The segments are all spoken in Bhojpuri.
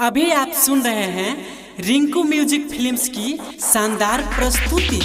अभी आप सुन रहे हैं रिंकू म्यूजिक फिल्म्स की शानदार प्रस्तुति।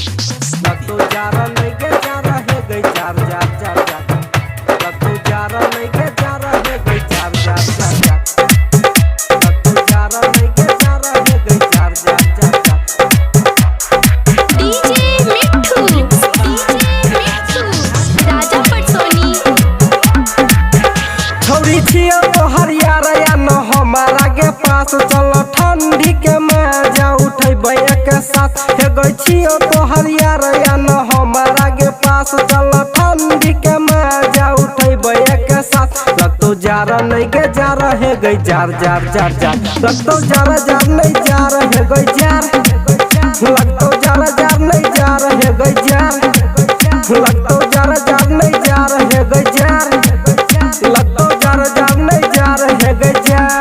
चल ठंडी के मजा उठेबै एक साथ हे गई छियो तोहर यार या न हमारा के पास। चल ठंडी के मजा उठेबै एक साथ लगतो जार नहीं के जार हे गई जार जार जार जार लगतो जार जार नहीं जार हे गई जार लगतो जार जार नहीं जार हे गई जार लगतो जार जार नहीं जार हे गई जार लगतो जार जार नहीं जार हे गई जार।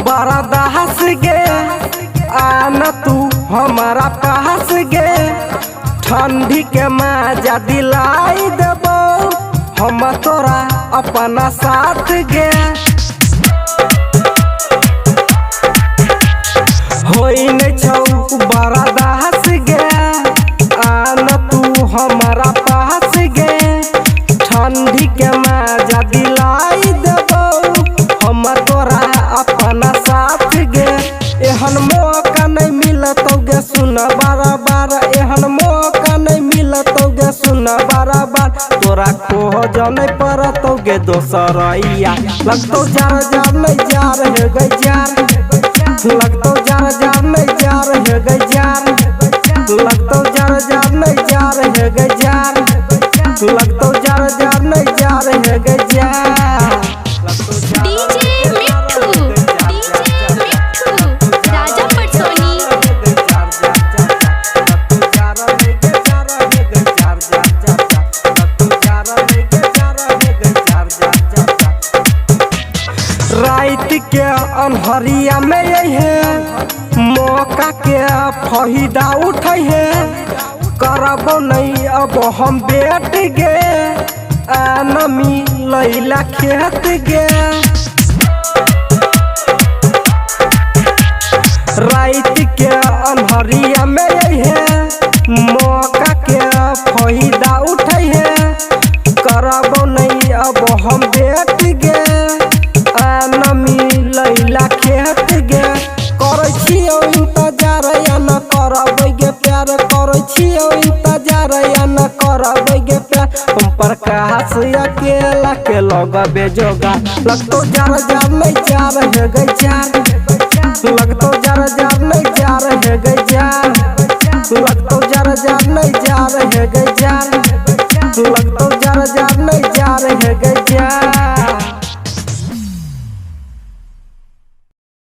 बड़ा दहस गे आना तू हमारा पास गे ठंडी के मजा दिलाई देबो हम तोरा अपना साथ गे होई नहीं छौ बड़ा दहस गे आना तू हमारा पास गे ठंडी के मजा दिलाई देबो हम तोरा अपना साथ गे। एहन मौका नहीं मिलतो गे सुन बार बार एहन मौका नहीं मिलतो गे सुन बार बार तोरा खोज नहीं पड़तो गे दोसरैया लगतो जार जार नहीं जार हे गई जार लगतो जार जार नहीं जार हे गई जार लगतो जार जार नहीं जार हे गई जार लगतो जार जार नहीं जार हे गई जार। रात के अनहरिया में है मौका के फायदा उठे है करबो नहीं अब हम बेट गे नमी लैला खेत गे रात के अनहरिया में है मौका के फायदा उठे है करबो नहीं अब हम बेट गे नमी लैला खेत गे करै छियो इंतजार या न करबै गे प्यार करै छियो इंतजार या न करबै गे प्यार हम प्रकाश अकेला के लगबे जोगा लगतो जार जार नहीं जार हे गई जार लगतो